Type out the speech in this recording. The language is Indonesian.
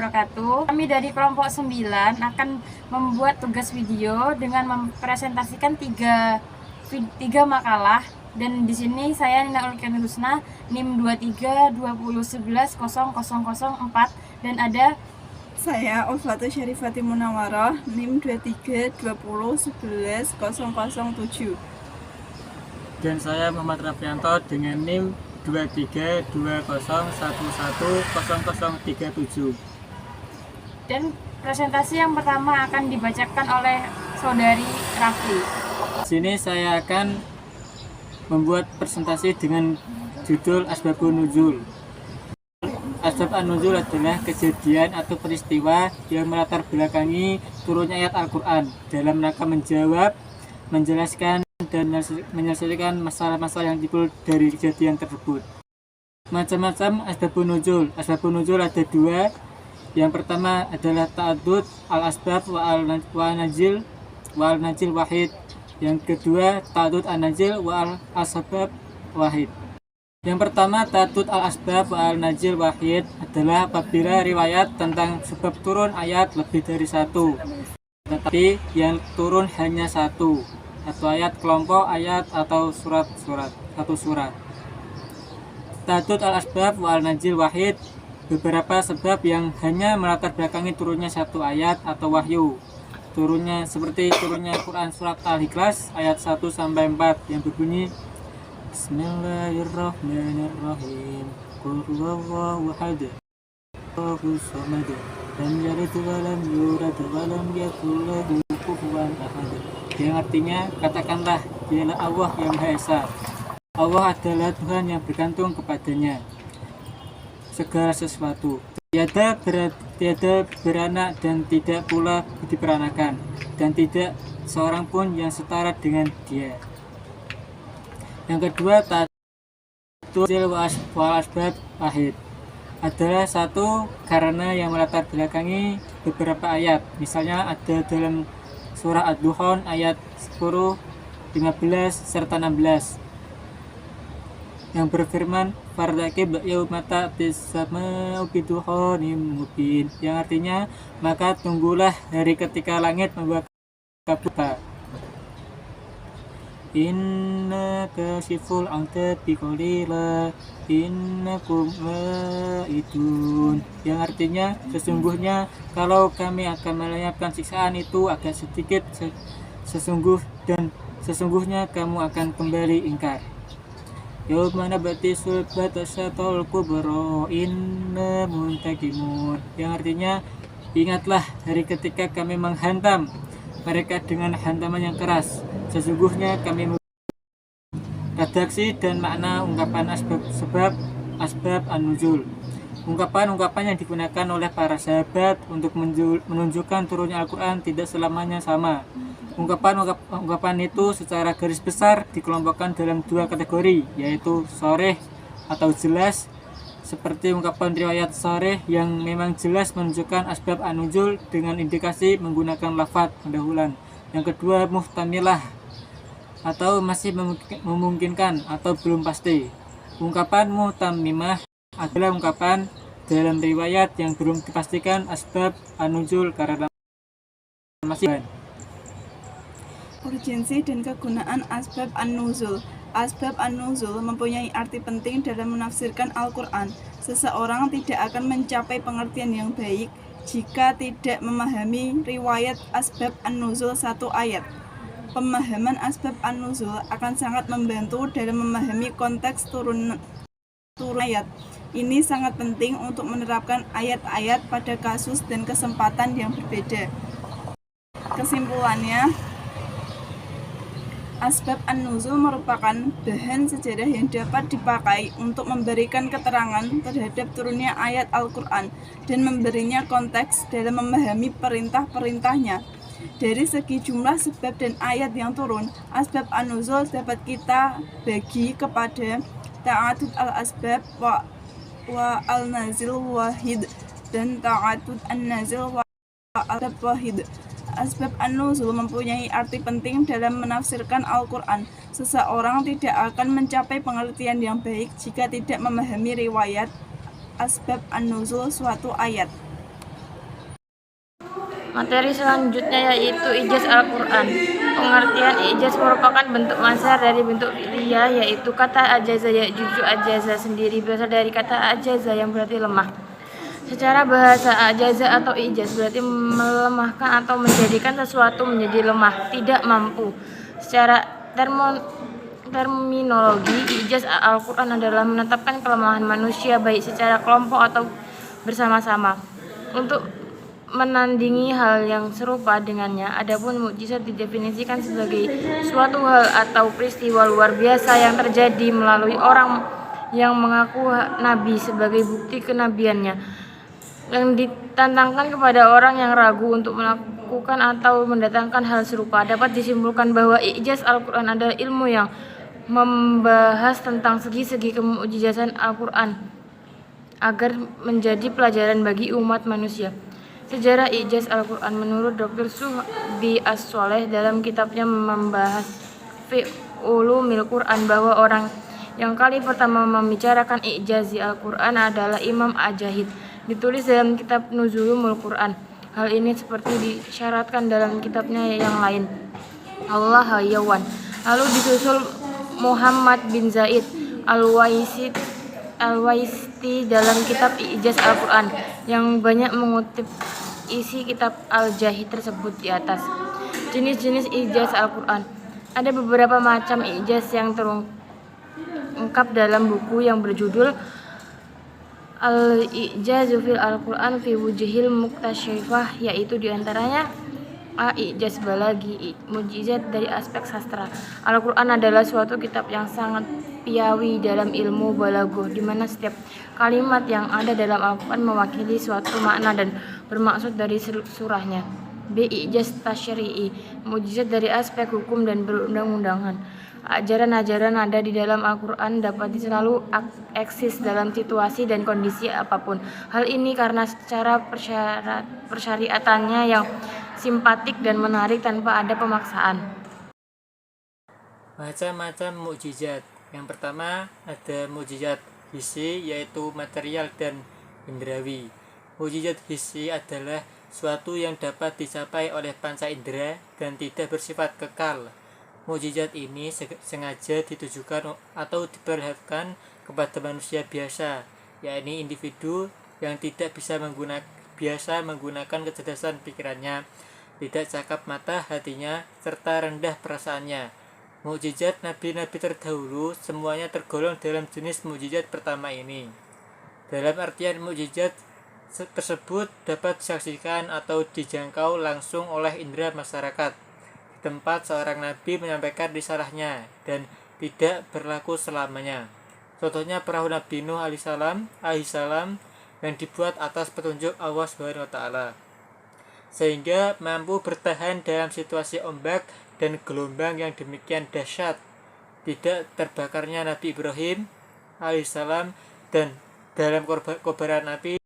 wabarakatuh. Kami dari kelompok 9 akan membuat tugas video dengan mempresentasikan tiga makalah. Dan di sini saya Nina Ulkian Husna, NIM 2320110004, dan ada saya Ulfatu Syarifati Munawarah, NIM 2320110007. Dan saya Muhammad Rafianto dengan NIM 2320110037. Dan presentasi yang pertama akan dibacakan oleh saudari Raffi. Di sini saya akan membuat presentasi dengan judul Asbabun Nuzul. Asbab an-nuzul adalah kejadian atau peristiwa yang melatar belakangi turunnya ayat Al-Quran dalam rangka menjawab, menjelaskan, dan menyelesaikan masalah-masalah yang timbul dari kejadian tersebut. Macam-macam asbabun nuzul. Asbabun nuzul ada dua. Yang pertama adalah ta'addud al-asbab wa al-najil wahid. Yang kedua ta'addud an-najil wa al-asbab wahid. Yang pertama ta'addud al-asbab wa al-najil wahid adalah apabila riwayat tentang sebab turun ayat lebih dari satu, tetapi yang turun hanya satu ayat, kelompok ayat, atau satu surat. Ta'addud al-asbab wa al-najil wahid, beberapa sebab yang hanya melatar belakangi turunnya satu ayat atau wahyu. Seperti turunnya Quran surat Al-Ikhlas ayat 1-4 yang berbunyi Bismillahirrahmanirrahim. Qul huwallahu ahad. Allahus samad. Lam yalid wa lam yulad wa lam yakul lahu kufuwan ahad. Yang artinya, katakanlah, dialah Allah yang Maha Esa. Allah adalah Tuhan yang bergantung kepadanya segala sesuatu. Tiada beranak dan tidak pula diperanakan, dan tidak seorang pun yang setara dengan Dia. Yang kedua, ta'addud wal asbab wahid adalah satu karena yang melatar belakangi beberapa ayat. Misalnya ada dalam surah Ad-Dukhan ayat 10, 15, serta 16 yang berfirman fardaqib yaumata bis-sama'u bidukhanin mubin, yang artinya maka tunggulah hari ketika langit membawa kabut. Inna kasiful angkat biqalila innakum la'idun, yang artinya sesungguhnya kalau kami akan melenyapkan siksaan itu agak sedikit, sesungguhnya kamu akan kembali ingkar. Yaumana batisul batasyatul kubra inna muntakimun, yang artinya ingatlah hari ketika kami menghantam mereka dengan hantaman yang keras, sesungguhnya kami. Redaksi dan makna ungkapan asbab an-nuzul. Ungkapan-ungkapan yang digunakan oleh para sahabat untuk menunjukkan turunnya Al-Quran tidak selamanya sama. Ungkapan itu secara garis besar dikelompokkan dalam dua kategori, yaitu sharih atau jelas, seperti ungkapan riwayat sharih yang memang jelas menunjukkan asbab an-nuzul dengan indikasi menggunakan lafaz pendahuluan. Yang kedua, muhtamilah atau masih memungkinkan atau belum pasti. Ungkapan muhtamimah adalah ungkapan dalam riwayat yang belum dipastikan asbab an-nuzul karena masih. Urgensi dan kegunaan asbab an-nuzul. Asbab an-nuzul mempunyai arti penting dalam menafsirkan Al-Quran. Seseorang tidak akan mencapai pengertian yang baik jika tidak memahami riwayat asbab an-nuzul satu ayat. Pemahaman asbab an-nuzul akan sangat membantu dalam memahami konteks turun ayat. Ini sangat penting untuk menerapkan ayat-ayat pada kasus dan kesempatan yang berbeda. Kesimpulannya, asbab an-nuzul merupakan bahan sejarah yang dapat dipakai untuk memberikan keterangan terhadap turunnya ayat Al-Quran dan memberinya konteks dalam memahami perintah-perintahnya. Dari segi jumlah sebab dan ayat yang turun, asbab an-nuzul dapat kita bagi kepada ta'addud al-asbab wa al-nazil wahid dan ta'addud an-nazil wa al-asbab wahid. Asbab an-nuzul mempunyai arti penting dalam menafsirkan Al-Quran. Seseorang tidak akan mencapai pengertian yang baik jika tidak memahami riwayat asbab an-nuzul suatu ayat. Materi selanjutnya yaitu ijaz Al-Quran. Pengertian ijaz merupakan bentuk masdar dari bentuk fi'liyah, yaitu kata ajaza ya'juju. Ajaza sendiri berasal dari kata ajaza yang berarti lemah. Secara bahasa, ajaza atau ijaz berarti melemahkan atau menjadikan sesuatu menjadi lemah, tidak mampu. Secara terminologi, ijaz Al-Quran adalah menetapkan kelemahan manusia baik secara kelompok atau bersama-sama untuk menandingi hal yang serupa dengannya. Adapun mukjizat didefinisikan sebagai suatu hal atau peristiwa luar biasa yang terjadi melalui orang yang mengaku nabi sebagai bukti kenabiannya, yang ditantangkan kepada orang yang ragu untuk melakukan atau mendatangkan hal serupa. Dapat disimpulkan bahwa ijaz Al-Quran adalah ilmu yang membahas tentang segi-segi kemukjizatan Al-Quran agar menjadi pelajaran bagi umat manusia. Sejarah ijaz Al-Quran menurut Dr. Suhbi As-Soleh dalam kitabnya membahas fi ulumil Quran bahwa orang yang kali pertama membicarakan ijaz Al-Quran adalah Imam Ajahid. Ditulis dalam kitab Nuzulul Quran. Hal ini seperti disyaratkan dalam kitabnya yang lain, Allah Hayawan. Lalu disusul Muhammad bin Zaid Al-Waisti dalam kitab Ijaz Al-Quran yang banyak mengutip isi kitab Al-Jahid tersebut di atas. Jenis-jenis ijaz Al-Quran. Ada beberapa macam ijaz yang terungkap dalam buku yang berjudul Al-Ijazu fil Al-Quran fi wujhil muktasyifah, yaitu diantaranya A. Ijaz balagi, mukjizat dari aspek sastra. Al-Quran adalah suatu kitab yang sangat piawi dalam ilmu balaghah, di mana setiap kalimat yang ada dalam Al-Quran mewakili suatu makna dan bermaksud dari surahnya. B. Ijaz tasyri'i, mukjizat dari aspek hukum dan perundang-undangan. Ajaran-ajaran ada di dalam Al-Quran dapat selalu eksis dalam situasi dan kondisi apapun. Hal ini karena secara persyariatannya yang simpatik dan menarik tanpa ada pemaksaan. Macam-macam mukjizat. Yang pertama ada mukjizat hissi, yaitu material dan indrawi. Mukjizat hissi adalah suatu yang dapat dicapai oleh panca indera dan tidak bersifat kekal. Mukjizat ini sengaja ditujukan atau diperlihatkan kepada manusia biasa, yakni individu yang tidak bisa menggunakan kecerdasan pikirannya, tidak cakap mata hatinya, serta rendah perasaannya. Mukjizat nabi-nabi terdahulu semuanya tergolong dalam jenis mukjizat pertama ini. Dalam artian mukjizat tersebut dapat disaksikan atau dijangkau langsung oleh indera masyarakat, tempat seorang nabi menyampaikan risalahnya dan tidak berlaku selamanya. Contohnya perahu Nabi Nuh alaihissalam yang dibuat atas petunjuk Allah SWT, sehingga mampu bertahan dalam situasi ombak dan gelombang yang demikian dahsyat. Tidak terbakarnya Nabi Ibrahim alaihissalam dan dalam kobaran api